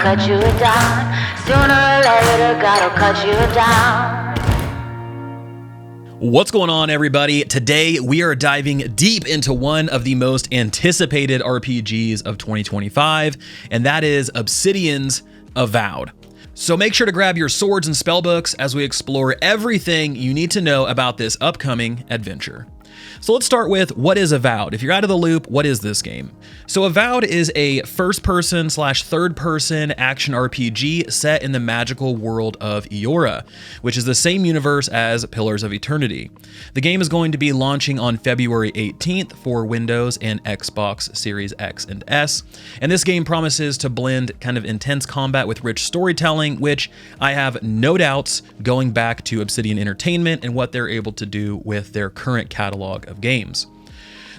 cut you down. Sooner or later, God'll cut you down. What's going on, everybody? Today, we are diving deep into one of the most anticipated RPGs of 2025, and that is Obsidian's Avowed. So make sure to grab your swords and spellbooks as we explore everything you need to know about this upcoming adventure. So let's start with, what is Avowed? If you're out of the loop, what is this game? So Avowed is a first-person / third-person action RPG set in the magical world of Eora, which is the same universe as Pillars of Eternity. The game is going to be launching on February 18th for Windows and Xbox Series X and S, and this game promises to blend kind of intense combat with rich storytelling, which I have no doubts going back to Obsidian Entertainment and what they're able to do with their current catalog of games.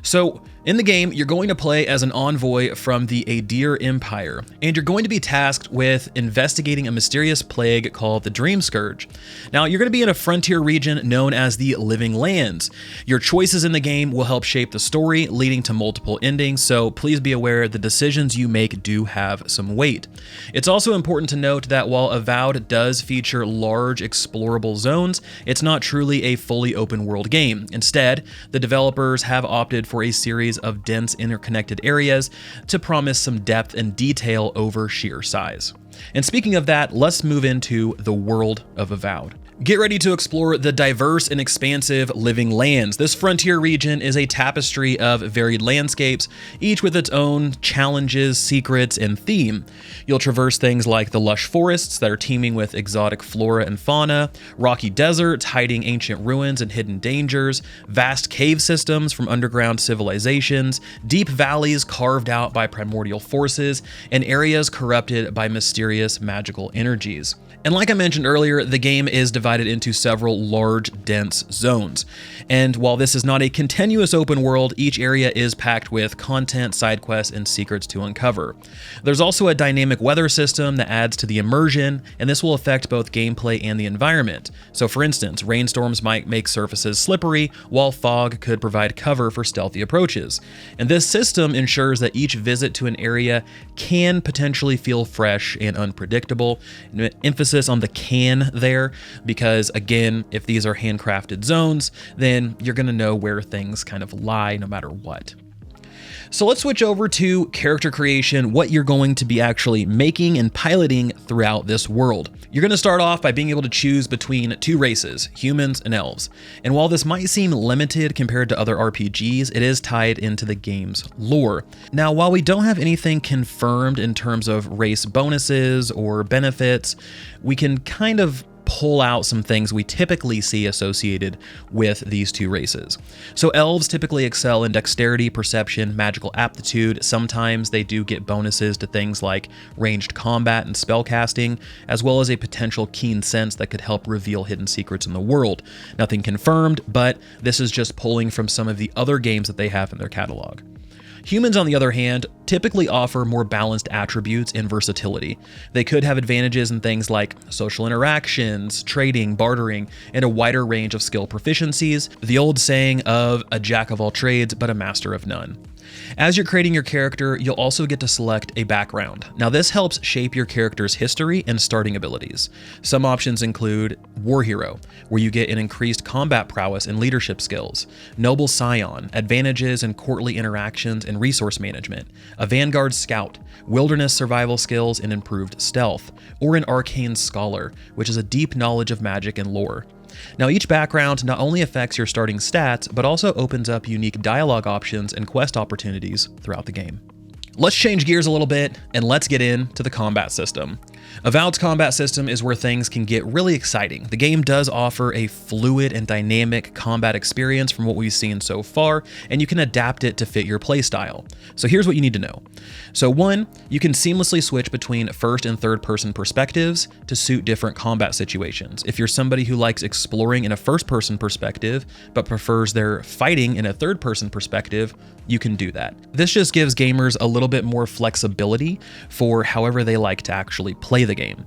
So in the game, you're going to play as an envoy from the Adir Empire, and you're going to be tasked with investigating a mysterious plague called the Dream Scourge. Now, you're going to be in a frontier region known as the Living Lands. Your choices in the game will help shape the story, leading to multiple endings, so please be aware the decisions you make do have some weight. It's also important to note that while Avowed does feature large explorable zones, it's not truly a fully open world game. Instead, the developers have opted for a series of dense interconnected areas to promise some depth and detail over sheer size. And speaking of that, let's move into the world of Avowed. Get ready to explore the diverse and expansive Living Lands. This frontier region is a tapestry of varied landscapes, each with its own challenges, secrets, and theme. You'll traverse things like the lush forests that are teeming with exotic flora and fauna, rocky deserts hiding ancient ruins and hidden dangers, vast cave systems from underground civilizations, deep valleys carved out by primordial forces, and areas corrupted by mysterious magical energies. And like I mentioned earlier, the game is divided into several large, dense zones. And while this is not a continuous open world, each area is packed with content, side quests, and secrets to uncover. There's also a dynamic weather system that adds to the immersion, and this will affect both gameplay and the environment. So for instance, rainstorms might make surfaces slippery, while fog could provide cover for stealthy approaches. And this system ensures that each visit to an area can potentially feel fresh and unpredictable. Emphasis on the can there, because again, if these are handcrafted zones, then you're going to know where things kind of lie no matter what. So let's switch over to character creation, what you're going to be actually making and piloting throughout this world. You're going to start off by being able to choose between two races, humans and elves. And while this might seem limited compared to other RPGs, it is tied into the game's lore. Now, while we don't have anything confirmed in terms of race bonuses or benefits, we can kind of pull out some things we typically see associated with these two races. So elves typically excel in dexterity, perception, magical aptitude. Sometimes they do get bonuses to things like ranged combat and spellcasting, as well as a potential keen sense that could help reveal hidden secrets in the world. Nothing confirmed, but this is just pulling from some of the other games that they have in their catalog. Humans, on the other hand, typically offer more balanced attributes and versatility. They could have advantages in things like social interactions, trading, bartering, and a wider range of skill proficiencies, the old saying of a jack of all trades but a master of none. As you're creating your character, you'll also get to select a background. Now, this helps shape your character's history and starting abilities. Some options include War Hero, where you get an increased combat prowess and leadership skills; Noble Scion, advantages in courtly interactions and resource management; a Vanguard Scout, wilderness survival skills and improved stealth; or an Arcane Scholar, which is a deep knowledge of magic and lore. Now, each background not only affects your starting stats, but also opens up unique dialogue options and quest opportunities throughout the game. Let's change gears a little bit and let's get into the combat system. Avowed's combat system is where things can get really exciting. The game does offer a fluid and dynamic combat experience from what we've seen so far, and you can adapt it to fit your playstyle. So here's what you need to know. So 1, you can seamlessly switch between first and third person perspectives to suit different combat situations. If you're somebody who likes exploring in a first person perspective, but prefers their fighting in a third person perspective, you can do that. This just gives gamers a little bit more flexibility for however they like to actually play play the game.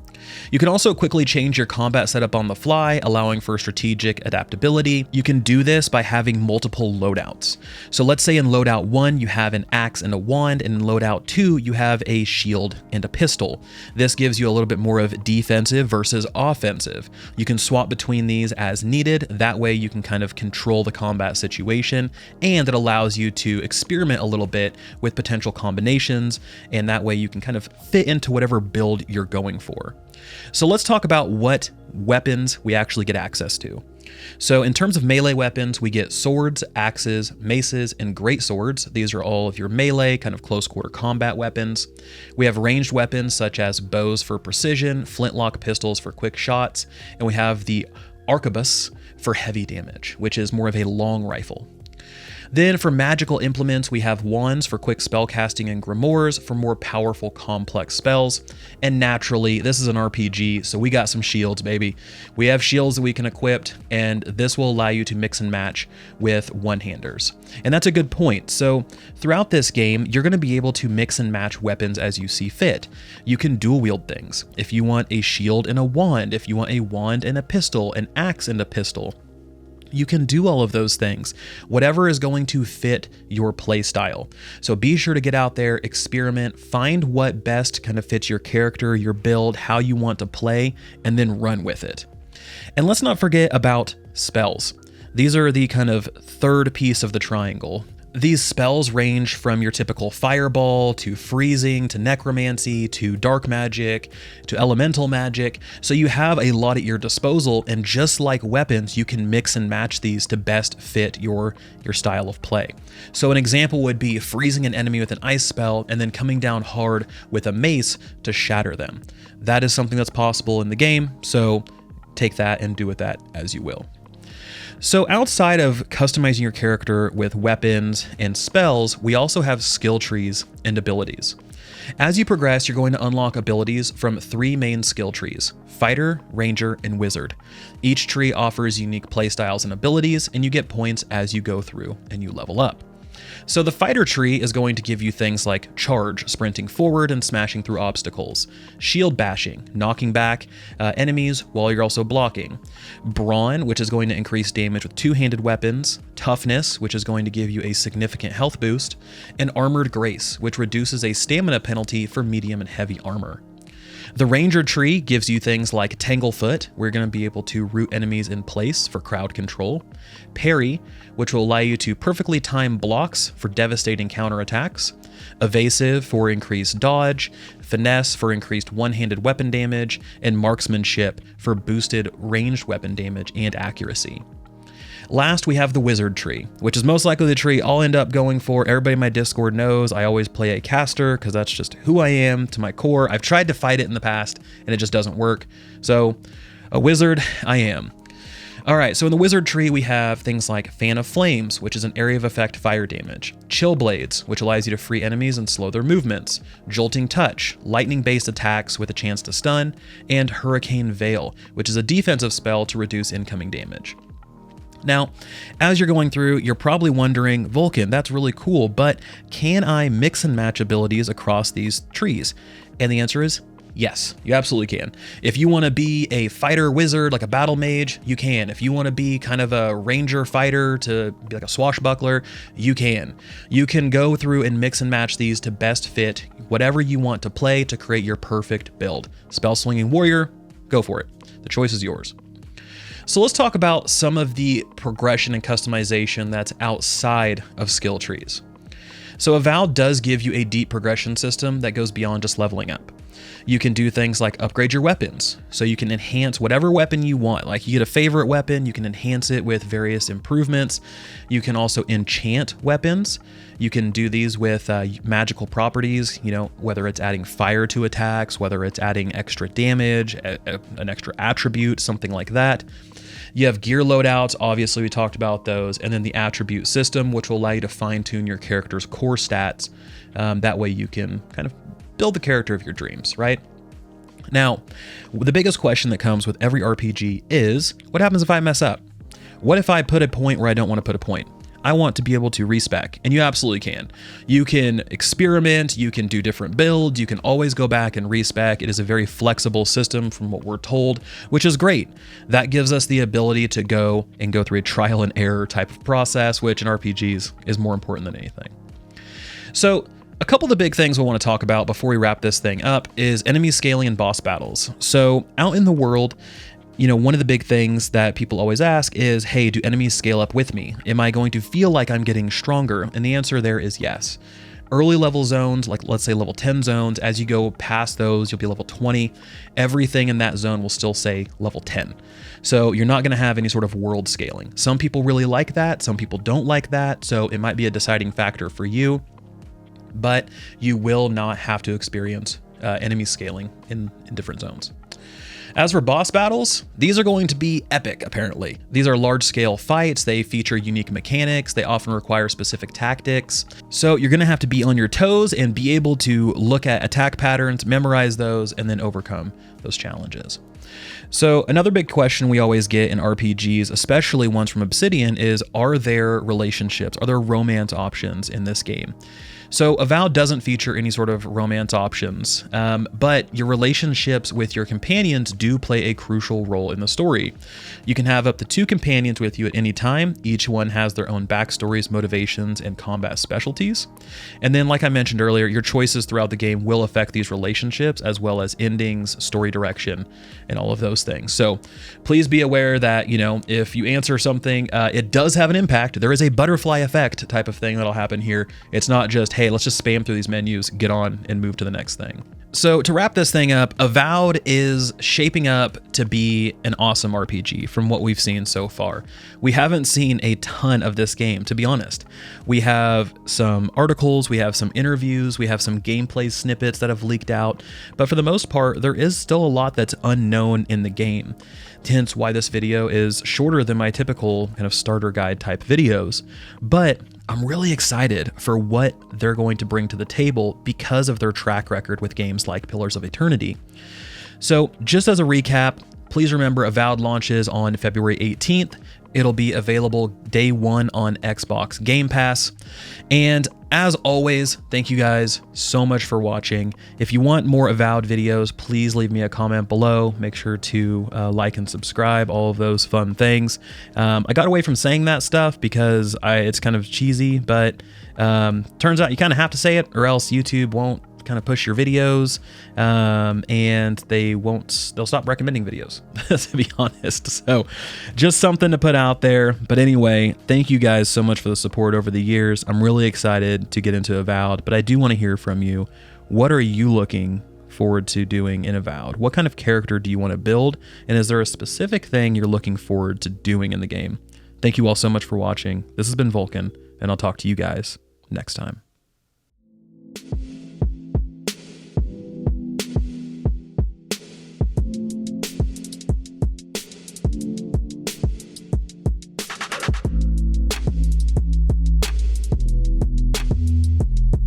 You can also quickly change your combat setup on the fly, allowing for strategic adaptability. You can do this by having multiple loadouts. So let's say in loadout 1, you have an axe and a wand, and in loadout 2, you have a shield and a pistol. This gives you a little bit more of defensive versus offensive. You can swap between these as needed. That way you can kind of control the combat situation, and it allows you to experiment a little bit with potential combinations, and that way you can kind of fit into whatever build you're going for. So let's talk about what weapons we actually get access to. So in terms of melee weapons, we get swords, axes, maces, and great swords. These are all of your melee, kind of close quarter combat weapons. We have ranged weapons such as bows for precision, flintlock pistols for quick shots, and we have the arquebus for heavy damage, which is more of a long rifle. Then for magical implements, we have wands for quick spell casting and grimoires for more powerful, complex spells. And naturally, this is an RPG, so we got some shields, baby. We have shields that we can equip, and this will allow you to mix and match with one-handers. And that's a good point. So throughout this game, you're going to be able to mix and match weapons as you see fit. You can dual wield things. If you want a shield and a wand, if you want a wand and a pistol, an axe and a pistol, you can do all of those things, whatever is going to fit your play style. So be sure to get out there, experiment, find what best kind of fits your character, your build, how you want to play, and then run with it. And let's not forget about spells. These are the kind of third piece of the triangle. These spells range from your typical fireball to freezing to necromancy to dark magic to elemental magic. So you have a lot at your disposal, and just like weapons, you can mix and match these to best fit your style of play. So an example would be freezing an enemy with an ice spell and then coming down hard with a mace to shatter them. That is something that's possible in the game, so take that and do with that as you will. So outside of customizing your character with weapons and spells, we also have skill trees and abilities. As you progress, you're going to unlock abilities from 3 main skill trees: Fighter, Ranger, and Wizard. Each tree offers unique playstyles and abilities, and you get points as you go through and you level up. So the Fighter tree is going to give you things like Charge, sprinting forward and smashing through obstacles; Shield bashing, knocking back enemies while you're also blocking; Brawn, which is going to increase damage with two-handed weapons; Toughness, which is going to give you a significant health boost; and Armored Grace, which reduces a stamina penalty for medium and heavy armor. The Ranger tree gives you things like Tanglefoot, where you're going to be able to root enemies in place for crowd control; Parry, which will allow you to perfectly time blocks for devastating counterattacks; Evasive for increased dodge; Finesse for increased one-handed weapon damage; and Marksmanship for boosted ranged weapon damage and accuracy. Last, we have the Wizard tree, which is most likely the tree I'll end up going for. Everybody in my Discord knows I always play a caster because that's just who I am to my core. I've tried to fight it in the past and it just doesn't work. So a wizard I am. All right, so in the Wizard tree, we have things like Fan of Flames, which is an area of effect fire damage; Chill Blades, which allows you to free enemies and slow their movements; Jolting Touch, lightning-based attacks with a chance to stun; and Hurricane Veil, which is a defensive spell to reduce incoming damage. Now, as you're going through, you're probably wondering, Vulkan, that's really cool, but can I mix and match abilities across these trees? And the answer is yes, you absolutely can. If you want to be a fighter wizard, like a battle mage, you can. If you want to be kind of a ranger fighter to be like a swashbuckler, you can. You can go through and mix and match these to best fit whatever you want to play to create your perfect build. Spell slinging warrior, go for it. The choice is yours. So let's talk about some of the progression and customization that's outside of skill trees. So Avowed does give you a deep progression system that goes beyond just leveling up. You can do things like upgrade your weapons. So you can enhance whatever weapon you want. Like you get a favorite weapon, you can enhance it with various improvements. You can also enchant weapons. You can do these with magical properties, whether it's adding fire to attacks, whether it's adding extra damage, an extra attribute, something like that. You have gear loadouts, obviously we talked about those, and then the attribute system, which will allow you to fine-tune your character's core stats. That way you can kind of build the character of your dreams, right? Now, the biggest question that comes with every RPG is, what happens if I mess up? What if I put a point where I don't want to put a point? I want to be able to respec, and you absolutely can. You can experiment, you can do different builds, you can always go back and respec. It is a very flexible system from what we're told, which is great. That gives us the ability to go through a trial and error type of process, which in RPGs is more important than anything. So a couple of the big things we want to talk about before we wrap this thing up is enemy scaling and boss battles. So out in the world, one of the big things that people always ask is, hey, do enemies scale up with me? Am I going to feel like I'm getting stronger? And the answer there is yes. Early level zones, like let's say level 10 zones, as you go past those, you'll be level 20. Everything in that zone will still say level 10. So you're not going to have any sort of world scaling. Some people really like that. Some people don't like that. So it might be a deciding factor for you, but you will not have to experience enemy scaling in different zones. As for boss battles, these are going to be epic, apparently. These are large-scale fights, they feature unique mechanics, they often require specific tactics. So you're gonna have to be on your toes and be able to look at attack patterns, memorize those, and then overcome those challenges. So another big question we always get in RPGs, especially ones from Obsidian, is are there relationships, are there romance options in this game? So Avowed doesn't feature any sort of romance options, but your relationships with your companions do play a crucial role in the story. You can have up to 2 companions with you at any time. Each one has their own backstories, motivations, and combat specialties. And then, like I mentioned earlier, your choices throughout the game will affect these relationships, as well as endings, story direction, and all of those things. So please be aware that, if you answer something, it does have an impact. There is a butterfly effect type of thing that'll happen here. It's not just, hey, let's just spam through these menus, get on, and move to the next thing. So to wrap this thing up, Avowed is shaping up to be an awesome RPG from what we've seen so far. We haven't seen a ton of this game, to be honest. We have some articles, we have some interviews, we have some gameplay snippets that have leaked out, but for the most part, there is still a lot that's unknown in the game. Hence why this video is shorter than my typical kind of starter guide type videos. But I'm really excited for what they're going to bring to the table because of their track record with games like Pillars of Eternity. So just as a recap, please remember Avowed launches on February 18th. It'll be available day 1 on Xbox Game Pass. And as always, thank you guys so much for watching. If you want more Avowed videos, please leave me a comment below. Make sure to like and subscribe, all of those fun things. I got away from saying that stuff because it's kind of cheesy, but turns out you kind of have to say it or else YouTube won't kind of push your videos, and they'll stop recommending videos, to be honest. So just something to put out there. But anyway, thank you guys so much for the support over the years. I'm really excited to get into Avowed, but I do want to hear from you. What are you looking forward to doing in Avowed? What kind of character do you want to build? And is there a specific thing you're looking forward to doing in the game? Thank you all so much for watching. This has been Vulkan, and I'll talk to you guys next time.